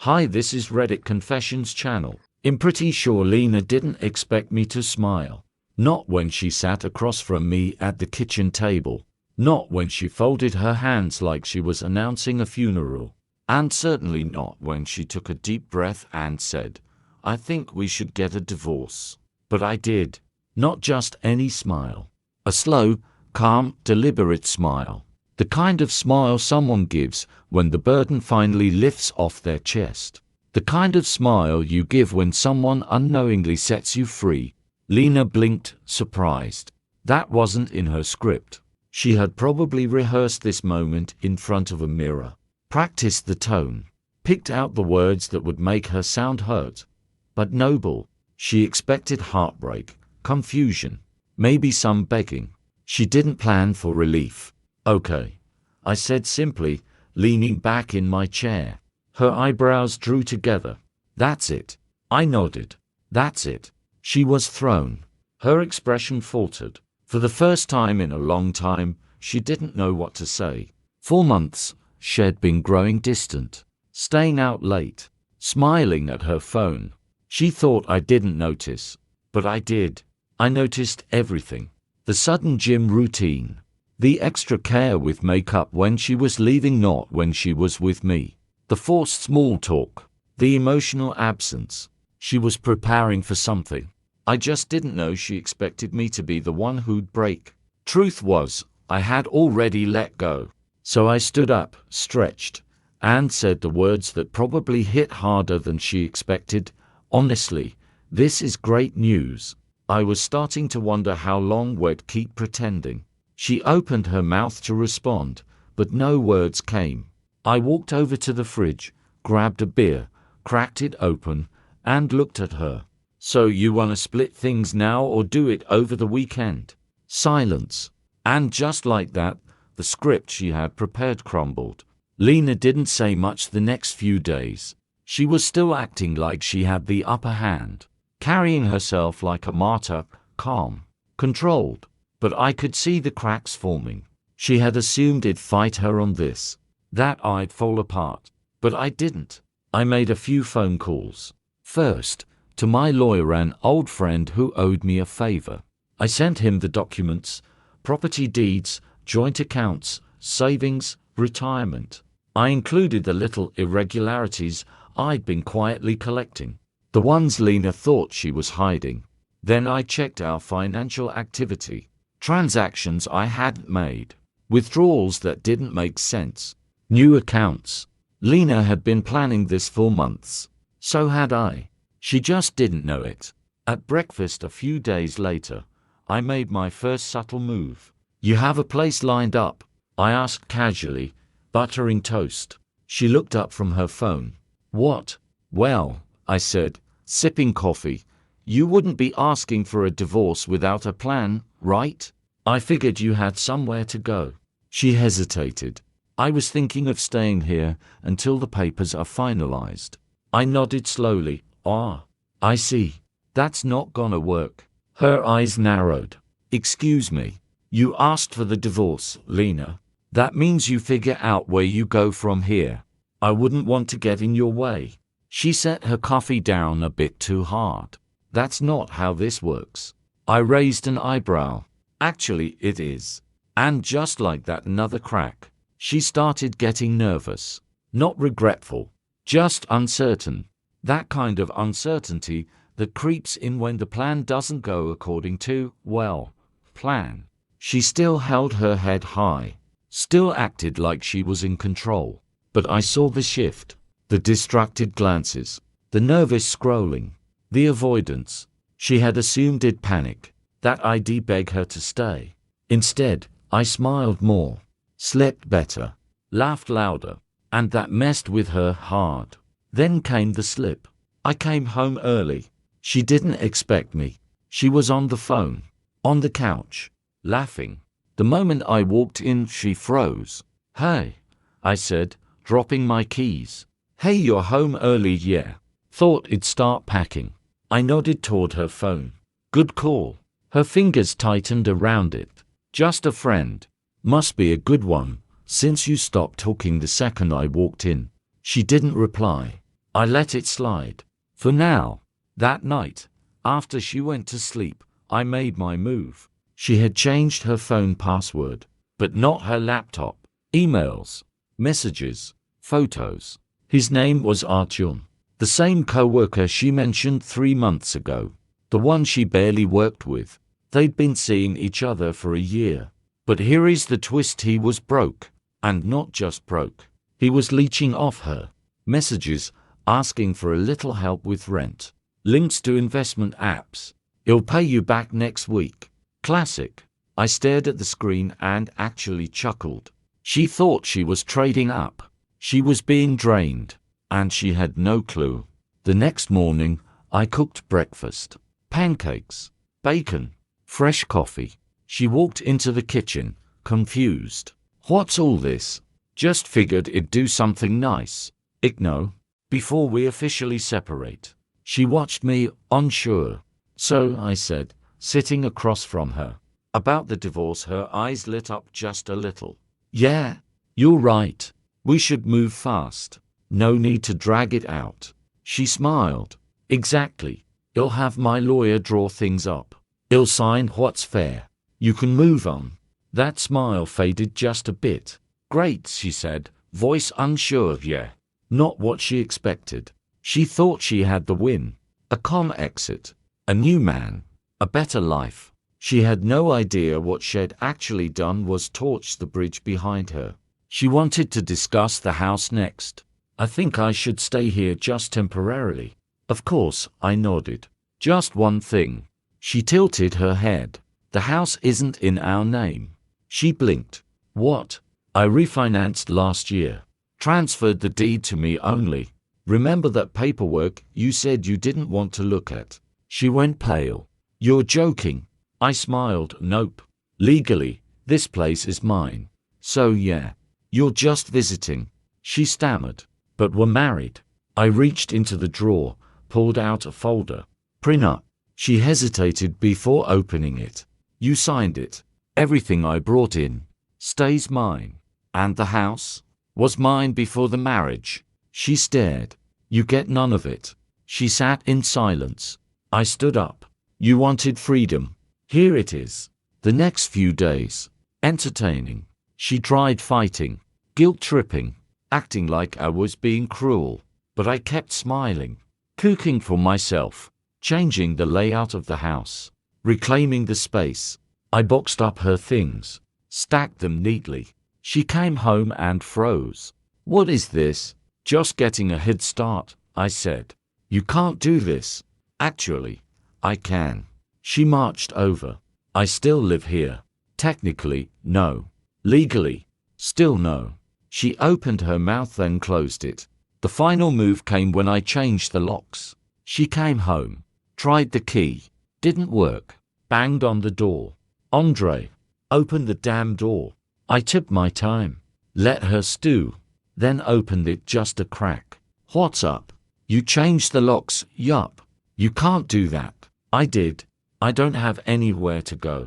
Hi, this is Reddit Confessions channel. I'm pretty sure Lena didn't expect me to smile. Not when she sat across from me at the kitchen table. Not when she folded her hands like she was announcing a funeral. And certainly not when she took a deep breath and said, "I think we should get a divorce." But I did. Not just any smile. A slow, calm, deliberate smile. The kind of smile someone gives when the burden finally lifts off their chest. The kind of smile you give when someone unknowingly sets you free. Lena blinked, surprised. That wasn't in her script. She had probably rehearsed this moment in front of a mirror, practiced the tone, picked out the words that would make her sound hurt, but noble. She expected heartbreak, confusion, maybe some begging. She didn't plan for relief. "Okay," I said simply, leaning back in my chair. Her eyebrows drew together. "That's it." I nodded. "That's it." She was thrown. Her expression faltered. For the first time in a long time, she didn't know what to say. 4 months, she'd been growing distant, staying out late, smiling at her phone. She thought I didn't notice, but I did. I noticed everything. The sudden gym routine. The extra care with makeup when she was leaving, not when she was with me. The forced small talk. The emotional absence. She was preparing for something. I just didn't know she expected me to be the one who'd break. Truth was, I had already let go. So I stood up, stretched, and said the words that probably hit harder than she expected. "Honestly, this is great news." I was starting to wonder how long we'd keep pretending. She opened her mouth to respond, but no words came. I walked over to the fridge, grabbed a beer, cracked it open, and looked at her. "So you want to split things now or do it over the weekend?" Silence. And just like that, the script she had prepared crumbled. Lena didn't say much the next few days. She was still acting like she had the upper hand, carrying herself like a martyr, calm, controlled. But I could see the cracks forming. She had assumed it'd fight her on this, that I'd fall apart. But I didn't. I made a few phone calls. First, to my lawyer, an old friend who owed me a favor. I sent him the documents, property deeds, joint accounts, savings, retirement. I included the little irregularities I'd been quietly collecting, the ones Lena thought she was hiding. Then I checked our financial activity. Transactions I hadn't made. Withdrawals that didn't make sense. New accounts. Lena had been planning this for months. So had I. She just didn't know it. At breakfast a few days later, I made my first subtle move. "You have a place lined up?" I asked casually, buttering toast. She looked up from her phone. "What?" "Well," I said, sipping coffee, "you wouldn't be asking for a divorce without a plan, right? I figured you had somewhere to go." She hesitated. "I was thinking of staying here until the papers are finalized." I nodded slowly. "Ah, I see. That's not gonna work." Her eyes narrowed. "Excuse me. You asked for the divorce, Lena. That means you figure out where you go from here. I wouldn't want to get in your way." She set her coffee down a bit too hard. "That's not how this works." I raised an eyebrow. "Actually, it is." And just like that, another crack. She started getting nervous. Not regretful, just uncertain. That kind of uncertainty that creeps in when the plan doesn't go according to, well, plan. She still held her head high, still acted like she was in control. But I saw the shift, the distracted glances, the nervous scrolling, the avoidance. She had assumed I'd panic, that I'd beg her to stay. Instead, I smiled more, slept better, laughed louder, and that messed with her hard. Then came the slip. I came home early. She didn't expect me. She was on the phone, on the couch, laughing. The moment I walked in, she froze. "Hey," I said, dropping my keys. "Hey, you're home early, yeah. Thought it'd start packing." I nodded toward her phone. "Good call." Her fingers tightened around it. "Just a friend. Must be a good one, since you stopped talking the second I walked in." She didn't reply. I let it slide. For now. That night, after she went to sleep, I made my move. She had changed her phone password, but not her laptop. Emails, messages, photos. His name was Artyom, the same co-worker she mentioned 3 months ago, the one she barely worked with. They'd been seeing each other for a year. But here is the twist: he was broke, and not just broke. He was leeching off her. Messages asking for a little help with rent. Links to investment apps. He'll pay you back next week. Classic. I stared at the screen and actually chuckled. She thought she was trading up. She was being drained, and she had no clue. The next morning, I cooked breakfast. Pancakes, bacon, fresh coffee. She walked into the kitchen, confused. What's all this? Just figured it'd do something nice. Igno. Before we officially separate. She watched me, unsure. So, I said, sitting across from her. About the divorce, her eyes lit up just a little. Yeah, you're right. We should move fast. No need to drag it out. She smiled. Exactly. He'll have my lawyer draw things up. He'll sign what's fair. You can move on. That smile faded just a bit. Great, she said, voice unsure. Yeah. Not what she expected. She thought she had the win. A calm exit. A new man. A better life. She had no idea what she'd actually done was torch the bridge behind her. She wanted to discuss the house next. I think I should stay here just temporarily. Of course, I nodded. Just one thing. She tilted her head. The house isn't in our name. She blinked. What? I refinanced last year. Transferred the deed to me only. Remember that paperwork you said you didn't want to look at? She went pale. You're joking. I smiled. Nope. Legally, this place is mine. So yeah. You're just visiting. She stammered. But we're married. I reached into the drawer, pulled out a folder. Prenup. She hesitated before opening it. You signed it. Everything I brought in stays mine. And the house was mine before the marriage. She stared. You get none of it. She sat in silence. I stood up. You wanted freedom. Here it is. The next few days. Entertaining. She tried fighting. Guilt-tripping. Acting like I was being cruel. But I kept smiling. Cooking for myself. Changing the layout of the house. Reclaiming the space. I boxed up her things. Stacked them neatly. She came home and froze. What is this? Just getting a head start, I said. You can't do this. Actually, I can. She marched over. I still live here. Technically, no. Legally, still no. She opened her mouth then closed it. The final move came when I changed the locks. She came home. Tried the key. Didn't work. Banged on the door. Andre. Opened the damn door. I took my time. Let her stew. Then opened it just a crack. What's up? You changed the locks. Yup. You can't do that. I did. I don't have anywhere to go.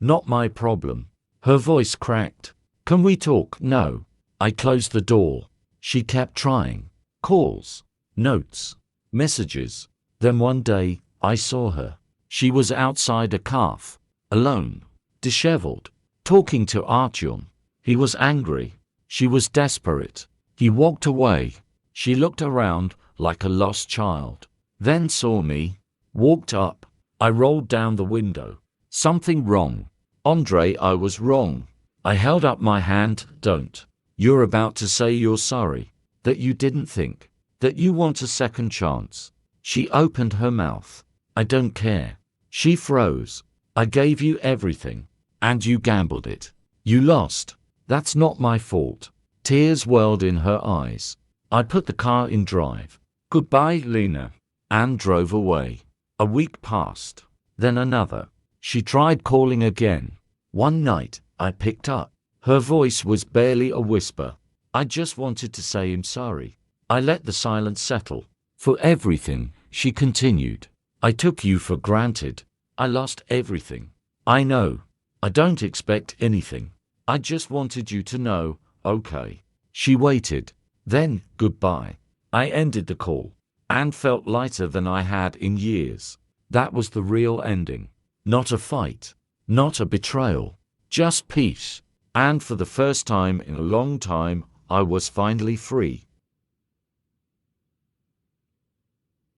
Not my problem. Her voice cracked. Can we talk? No. I closed the door. She kept trying. Calls. Notes. Messages. Then one day, I saw her. She was outside a calf. Alone. Disheveled. Talking to Artyom. He was angry. She was desperate. He walked away. She looked around like a lost child. Then saw me. Walked up. I rolled down the window. Something wrong. Andre, I was wrong. I held up my hand. Don't. You're about to say you're sorry. That you didn't think. That you want a second chance. She opened her mouth. I don't care. She froze. I gave you everything. And you gambled it. You lost. That's not my fault. Tears welled in her eyes. I put the car in drive. Goodbye, Lena. And drove away. A week passed. Then another. She tried calling again. One night, I picked up. Her voice was barely a whisper. I just wanted to say I'm sorry. I let the silence settle. For everything, she continued. I took you for granted. I lost everything. I know. I don't expect anything. I just wanted you to know, okay. She waited. Then, goodbye. I ended the call. and felt lighter than I had in years. That was the real ending. Not a fight. Not a betrayal. Just peace. And for the first time in a long time, I was finally free.